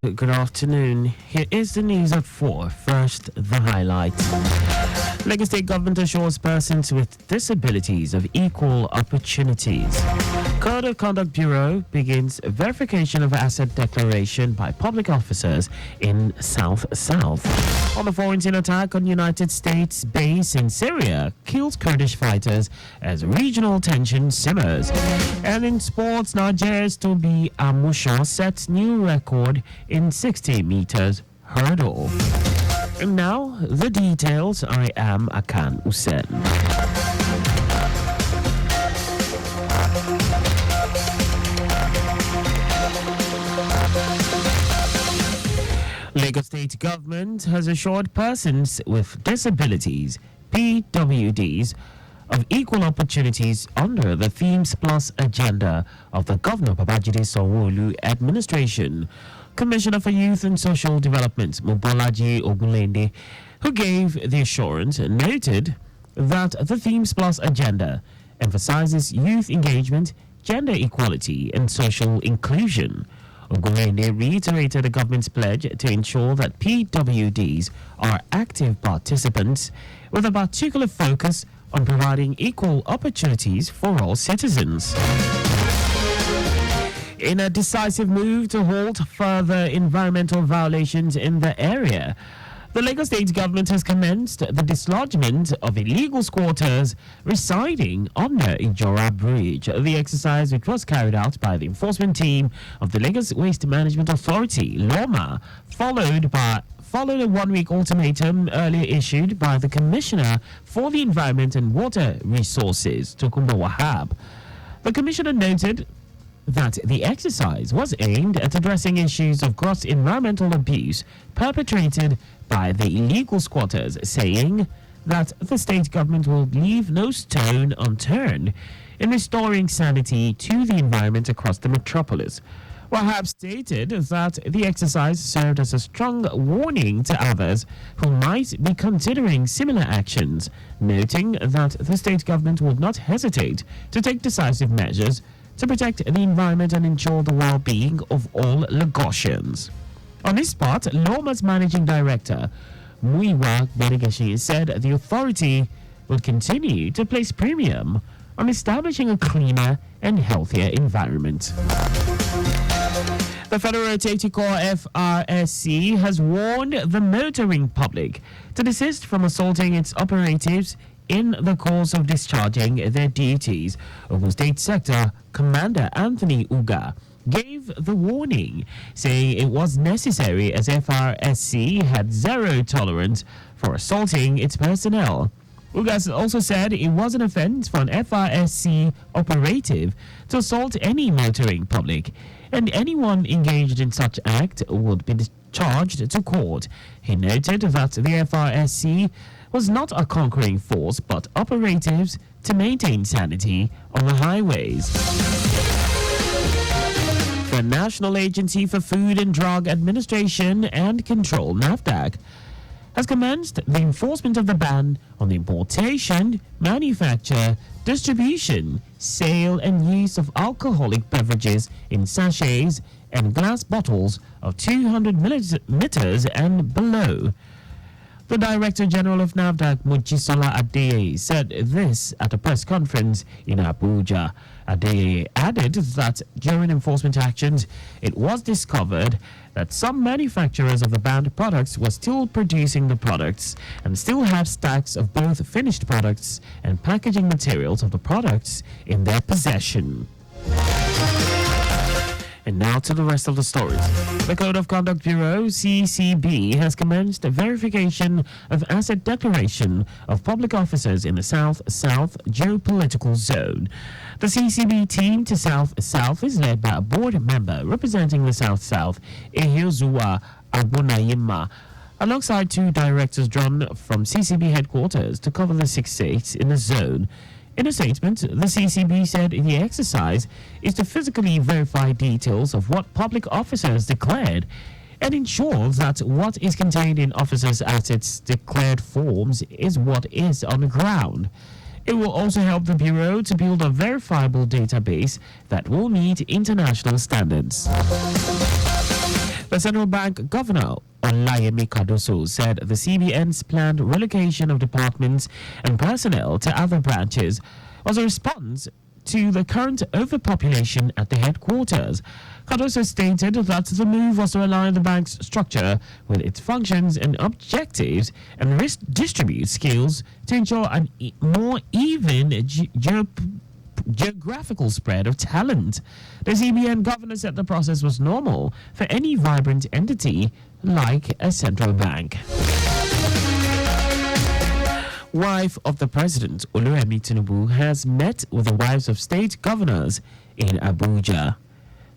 Good afternoon. Here is the news at 4. First, the highlights. Lagos State government assures persons with disabilities of equal opportunities. Code of Conduct Bureau begins verification of asset declaration by public officers in South-South. On the foreign attack on United States base in Syria kills Kurdish fighters as regional tension simmers. And in sports, Nigeria's Tobi Amusha sets new record in 60 meters hurdle. And now, the details. I am Akan Usen. Lagos State government has assured persons with disabilities, PWDs, of equal opportunities under the Themes Plus agenda of the Governor Babajide Sanwo-Olu administration. Commissioner for Youth and Social Development, Mobolaji Ogunlende, who gave the assurance, noted that the Themes Plus agenda emphasizes youth engagement, gender equality, and social inclusion. Ogunlende reiterated the government's pledge to ensure that PWDs are active participants with a particular focus on providing equal opportunities for all citizens. In a decisive move to halt further environmental violations in the area, the Lagos State government has commenced the dislodgement of illegal squatters residing under Ijora Bridge. The exercise, which was carried out by the enforcement team of the Lagos Waste Management Authority, LOMA, followed a one-week ultimatum earlier issued by the Commissioner for the Environment and Water Resources, Tokunbo Wahab. The Commissioner noted that the exercise was aimed at addressing issues of gross environmental abuse perpetrated by the illegal squatters, saying that the state government will leave no stone unturned in restoring sanity to the environment across the metropolis. Wahab stated that the exercise served as a strong warning to others who might be considering similar actions, noting that the state government would not hesitate to take decisive measures to protect the environment and ensure the well-being of all Lagosians. On this spot, LOMA's managing director, Muiwa Benegashi, said the authority will continue to place premium on establishing a cleaner and healthier environment. The Federal Rotating Corps FRSC has warned the motoring public to desist from assaulting its operatives in the course of discharging their duties. Ogun State Sector Commander Anthony Uga gave the warning, saying it was necessary as FRSC had zero tolerance for assaulting its personnel. Uga also said it was an offense for an FRSC operative to assault any motoring public, and anyone engaged in such act would be charged to court. He noted that the FRSC was not a conquering force, but operatives to maintain sanity on the highways. The National Agency for Food and Drug Administration and Control, NAFDAC, has commenced the enforcement of the ban on the importation, manufacture, distribution, sale, and use of alcoholic beverages in sachets and glass bottles of 200 milliliters and below. The Director General of NAFDAC, Mojisola Adeye, said this at a press conference in Abuja. Adeye added that during enforcement actions, it was discovered that some manufacturers of the banned products were still producing the products and still have stacks of both finished products and packaging materials of the products in their possession. And now to the rest of the stories. The Code of Conduct Bureau, CCB, has commenced a verification of asset declaration of public officers in the South-South geopolitical zone. The CCB team to South-South is led by a board member representing the South-South, Ehiozuwa Agbonayima, alongside two directors drawn from CCB headquarters to cover the 6 states in the zone. In a statement, the CCB said the exercise is to physically verify details of what public officers declared and ensure that what is contained in officers' assets declared forms is what is on the ground. It will also help the Bureau to build a verifiable database that will meet international standards. The central bank governor, Olayemi Cardoso, said the CBN's planned relocation of departments and personnel to other branches was a response to the current overpopulation at the headquarters. Cardoso stated that the move was to align the bank's structure with its functions and objectives and distribute skills to ensure a more even geographical spread of talent. The CBN governor said the process was normal for any vibrant entity like a central bank. Wife of the president, Oluremi Tinubu, has met with the wives of state governors in Abuja.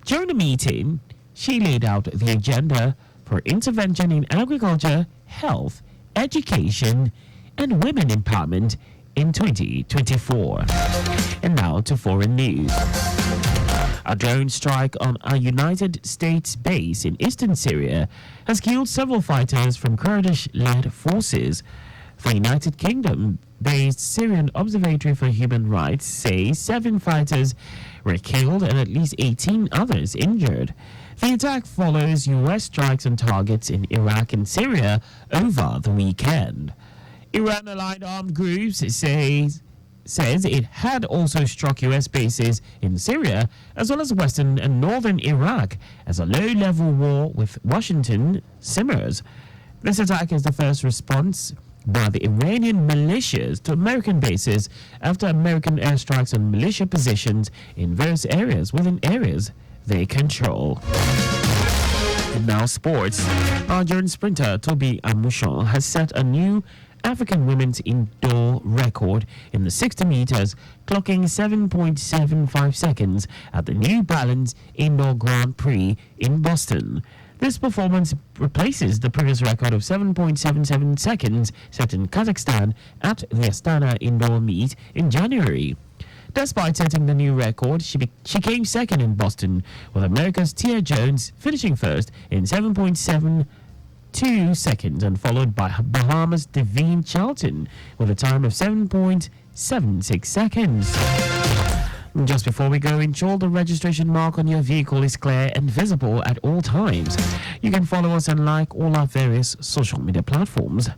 During the meeting, she laid out the agenda for intervention in agriculture, health, education, and women empowerment in 2024. And now to foreign news. A drone strike on a United States base in eastern Syria has killed several fighters from Kurdish-led forces. The United Kingdom-based Syrian Observatory for Human Rights says 7 fighters were killed and at least 18 others injured. The attack follows U.S. strikes on targets in Iraq and Syria over the weekend. Iran-aligned armed groups says it had also struck U.S. bases in Syria as well as western and northern Iraq as a low-level war with Washington simmers. This attack is the first response by the Iranian militias to American bases after American airstrikes on militia positions in various areas within areas they control. And now sports. Nigerian sprinter Tobi Amusan has set a new African women's indoor record in the 60 meters, clocking 7.75 seconds at the New Balance Indoor Grand Prix in Boston. This performance replaces the previous record of 7.77 seconds set in Kazakhstan at the Astana Indoor Meet in January. Despite setting the new record, she came second in Boston, with America's Tia Jones finishing first in 7.72 seconds and followed by Bahamas' Devine Charlton with a time of 7.76 seconds. Just before we go, ensure the registration mark on your vehicle is clear and visible at all times. You can follow us and like all our various social media platforms.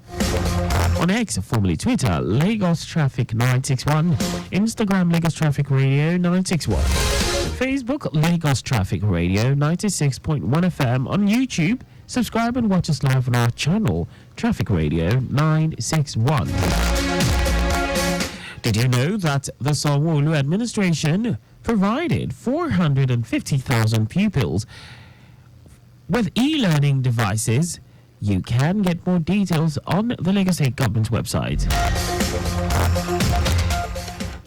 On X, formerly Twitter, Lagos Traffic 961, Instagram Lagos Traffic Radio 961, Facebook Lagos Traffic Radio 96.1 FM. On YouTube, subscribe and watch us live on our channel, Traffic Radio 961. Did you know that the Sanwo-Olu administration provided 450,000 pupils with e-learning devices? You can get more details on the Lagos State Government's website.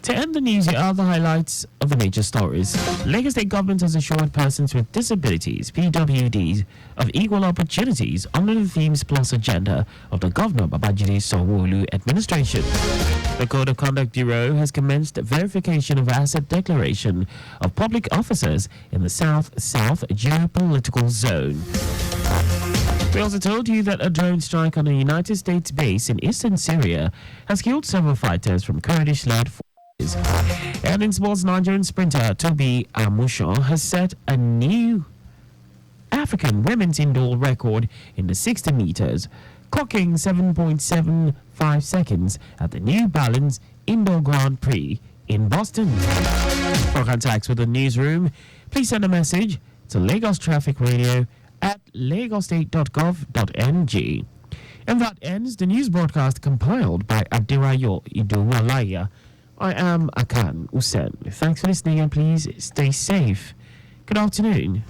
To end the news, here are the highlights of the major stories. Lagos State Government has assured persons with disabilities, PWDs, of equal opportunities under the Themes Plus agenda of the Governor Babajide Sanwo-Olu administration. The Code of Conduct Bureau has commenced verification of asset declaration of public officers in the South-South geopolitical zone. We also told you that a drone strike on a United States base in eastern Syria has killed several fighters from Kurdish-led forces. And in sports, Nigerian sprinter Tobi Amusan has set a new African women's indoor record in the 60 meters, clocking 7.75 seconds at the New Balance Indoor Grand Prix in Boston. For contacts with the newsroom, please send a message to Lagos Traffic Radio at lagostate.gov.ng. And that ends the news broadcast compiled by Adirayo Idowalaya. I am Akan Usen. Thanks for listening and please stay safe. Good afternoon.